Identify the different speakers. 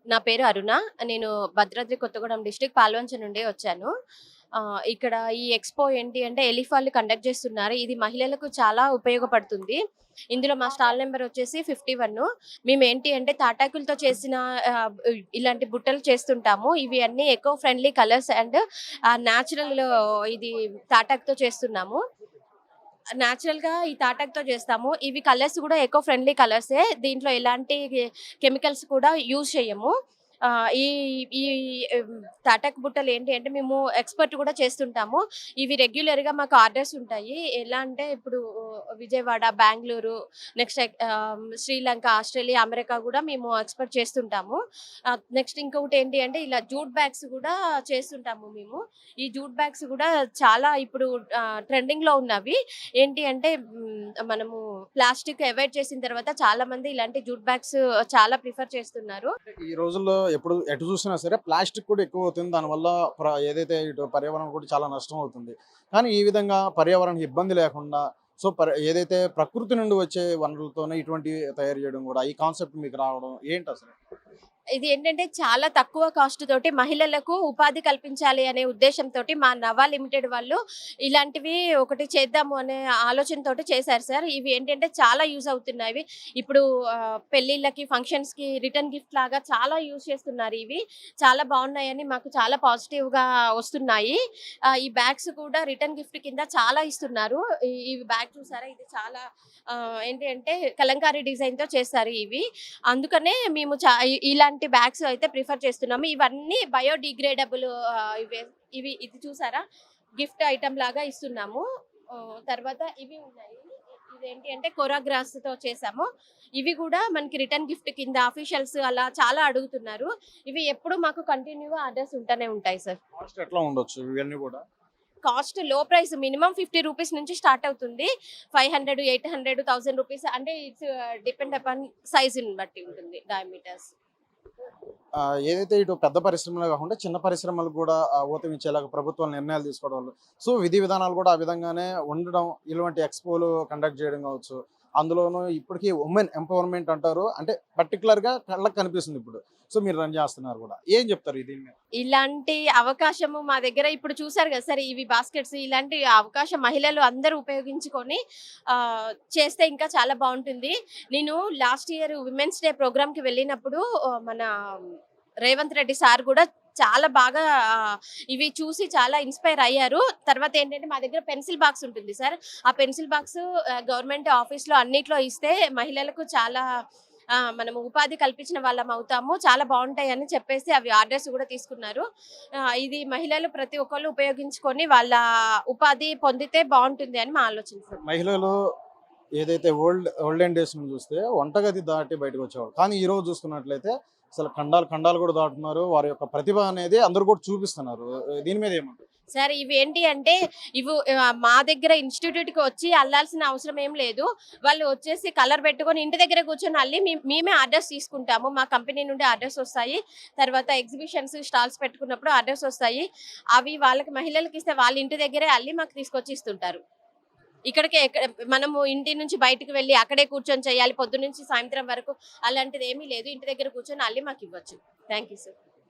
Speaker 1: నా పేరు అరుణ. నేను భద్రాద్రి కొత్తగూడెం డిస్ట్రిక్ట్ పాల్వంచ నుండి వచ్చాను. ఇక్కడ ఈ ఎక్స్‌పో ఏంటి అంటే ఎలిఫాల్ని కండక్ట్ చేస్తున్నారు. ఇది మహిళలకు చాలా ఉపయోగపడుతుంది. ఇందులో మా స్టాల్ నంబర్ వచ్చేసి 51. మేమేంటి అంటే తాటాకులతో చేసిన ఇలాంటి బుట్టలు చేస్తుంటాము. ఇవి అన్నీ eco friendly colours and natural ఇది తాటాకుతో చేస్తున్నాము. నేచురల్‌గా ఈ తాటాకుతో చేస్తాము. ఇవి కలర్స్ కూడా ఎకో ఫ్రెండ్లీ కలర్సే. దీంట్లో ఎలాంటి కెమికల్స్ కూడా యూజ్ చేయము. ఈ ఈ తాటాకు బుట్టలు ఏంటి అంటే మేము ఎక్స్‌పోర్ట్ కూడా చేస్తుంటాము. ఇవి రెగ్యులర్‌గా మాకు ఆర్డర్స్ ఉంటాయి. ఎలా అంటే ఇప్పుడు Vijayawada, Bengaluru, next Sri Lanka, Australia, America కూడా మేము ఎక్స్‌పోర్ట్ చేస్తుంటాము. నెక్స్ట్ ఇంకొకటి ఏంటి అంటే ఇలా జూట్ బ్యాగ్స్ కూడా చేస్తుంటాము మేము. ఈ జూట్ బ్యాగ్స్ కూడా చాలా ఇప్పుడు ట్రెండింగ్‌లో ఉన్నవి. ఏంటి అంటే మనము ప్లాస్టిక్ అవాయిడ్ చేసిన తర్వాత చాలా మంది ఇలాంటి జూట్ బ్యాగ్స్ చాలా ప్రిఫర్ చేస్తున్నారు.
Speaker 2: ఈ రోజుల్లో ఎటు చూసినా సరే ప్లాస్టిక్ కూడా ఎక్కువ అవుతుంది. దానివల్ల ఏదైతే ఇటు పర్యావరణం కూడా చాలా నష్టం అవుతుంది. కానీ ఈ విధంగా పర్యావరణానికి ఇబ్బంది లేకుండా ఏదైతే ప్రకృతి నుండి వచ్చే వనరులతోనే ఇటువంటివి తయారు చేయడం కూడా ఈ కాన్సెప్ట్ మీకు రావడం ఏంటి అసలు?
Speaker 1: ఇది ఏంటంటే చాలా తక్కువ కాస్ట్ తోటి మహిళలకు ఉపాధి కల్పించాలి అనే ఉద్దేశంతోటి మా నవా లిమిటెడ్ వాళ్ళు ఇలాంటివి ఒకటి చేద్దాము అనే ఆలోచనతోటి చేశారు సార్. ఇవి ఏంటంటే చాలా యూజ్ అవుతున్నాయి. ఇప్పుడు పెళ్ళిళ్ళకి, ఫంక్షన్స్‌కి రిటర్న్ గిఫ్ట్ లాగా చాలా యూజ్ చేస్తున్నారు ఇవి. చాలా బాగున్నాయని మాకు చాలా పాజిటివ్‌గా వస్తున్నాయి. ఈ బ్యాగ్స్ కూడా రిటర్న్ గిఫ్ట్ కింద చాలా ఇస్తున్నారు. ఈ బ్యాగ్ చూసారా? ఇది చాలా ఏంటి అంటే కలంకారీ డిజైన్‌తో చేస్తారు ఇవి. అందుకనే మేము ఇలాంటి బ్యాగ్స్ అయితే ప్రిఫర్ చేస్తున్నాము. ఇవన్నీ బయోడిగ్రేడబుల్ ఇది చూసారా? గిఫ్ట్ ఐటెమ్ లాగా ఇస్తున్నాము. తర్వాత ఇవి ఉన్నాయి. ఇదేంటి అంటే కొరాగ్రాస్‌తో చేసాము. ఇవి కూడా మనకి రిటర్న్ గిఫ్ట్ కింద అఫీషియల్స్ అలా చాలా అడుగుతున్నారు. ఇవి ఎప్పుడు మాకు కంటిన్యూ‌గా ఆర్డర్స్ ఉంటూనే ఉంటాయి సార్.
Speaker 2: కాస్ట్ ఎట్లా ఉండొచ్చు ఇవన్నీ కూడా?
Speaker 1: కాస్ట్ లో ప్రైస్ మినిమం 50 రూపీస్ నుంచి స్టార్ట్ అవుతుంది. 500, 800, 1000 రూపీస్ అంటే ఇట్స్ డిపెండ్ అపాన్ సైజ్‌ని బట్టి ఉంటుంది డయామీటర్స్.
Speaker 2: ఏదైతే ఇటు పెద్ద పరిశ్రమలే కాకుండా చిన్న పరిశ్రమలకు కూడా ఊతమిచ్చేలాగా ప్రభుత్వాలు నిర్ణయాలు తీసుకోవడం వల్ల సో విధి విధానాలు కూడా ఆ విధంగానే ఉండడం ఇలాంటి ఎక్స్పోలు కండక్ట్ చేయడం కావచ్చు. అందులోనూ ఇప్పటికీ ఉమెన్ ఎంపవర్మెంట్ అంటారు. అంటే పర్టికులర్‌గా కళ్ళకి కనిపిస్తుంది ఇప్పుడు. సో మీరు రన్ చేస్తున్నారు కూడా. ఏం చెప్తారు దీని మీద?
Speaker 1: ఇలాంటి అవకాశము మా దగ్గర ఇప్పుడు చూసారు కదా సార్, ఇవి బాస్కెట్స్ ఇలాంటి అవకాశం మహిళలు అందరూ ఉపయోగించుకొని చేస్తే ఇంకా చాలా బాగుంటుంది. నేను లాస్ట్ ఇయర్ విమెన్స్ డే ప్రోగ్రామ్‌కి వెళ్ళినప్పుడు మన రేవంత్ రెడ్డి సార్ కూడా చాలా బాగా ఇవి చూసి చాలా ఇన్స్పైర్ అయ్యారు. తర్వాత ఏంటంటే మా దగ్గర పెన్సిల్ బాక్స్ ఉంటుంది సార్. ఆ పెన్సిల్ బాక్స్ గవర్నమెంట్ ఆఫీస్‌లో అన్నిట్లో ఇస్తే మహిళలకు చాలా మనము ఉపాధి కల్పించిన వాళ్ళం అవుతాము. చాలా బాగుంటాయని చెప్పేసి అవి ఆర్డర్స్ కూడా తీసుకున్నారు. ఇది మహిళలు ప్రతి ఒక్కళ్ళు ఉపయోగించుకొని వాళ్ళ ఉపాధి పొందితే బాగుంటుంది అని మా ఆలోచన సార్.
Speaker 2: మహిళలు ఏదైతే ఓల్డెన్ డేస్ నుంచి చూస్తే వంటగది దాటి బయటకు వచ్చేవాళ్ళు. కానీ ఈ రోజు చూసుకున్నట్లయితే అసలు ఖండాలు ఖండాలు కూడా దాటుతున్నారు. వారి యొక్క ప్రతిభ అనేది అందరూ కూడా చూపిస్తున్నారు. దీని మీద ఏమంటారు?
Speaker 1: సార్ ఇవి ఏంటి అంటే ఇవి మా దగ్గర ఇన్స్టిట్యూట్‌కి వచ్చి అల్లాల్సిన అవసరం ఏం లేదు. వాళ్ళు వచ్చేసి కలర్ పెట్టుకొని ఇంటి దగ్గర కూర్చొని అల్లి మేమే ఆర్డర్స్ తీసుకుంటాము. మా కంపెనీ నుండి ఆర్డర్స్ వస్తాయి. తర్వాత ఎగ్జిబిషన్స్, స్టాల్స్ పెట్టుకున్నప్పుడు ఆర్డర్స్ వస్తాయి. అవి వాళ్ళకి మహిళలకి ఇస్తే వాళ్ళ ఇంటి దగ్గరే అల్లి మాకు తీసుకొచ్చి ఇస్తుంటారు. మనము ఇంటి నుంచి బయటికి వెళ్ళి అక్కడే కూర్చొని చేయాలి పొద్దున్నుంచి సాయంత్రం వరకు అలాంటిది ఏమీ లేదు. ఇంటి దగ్గర కూర్చొని అల్లి మాకు ఇవ్వచ్చు. Thank you sir.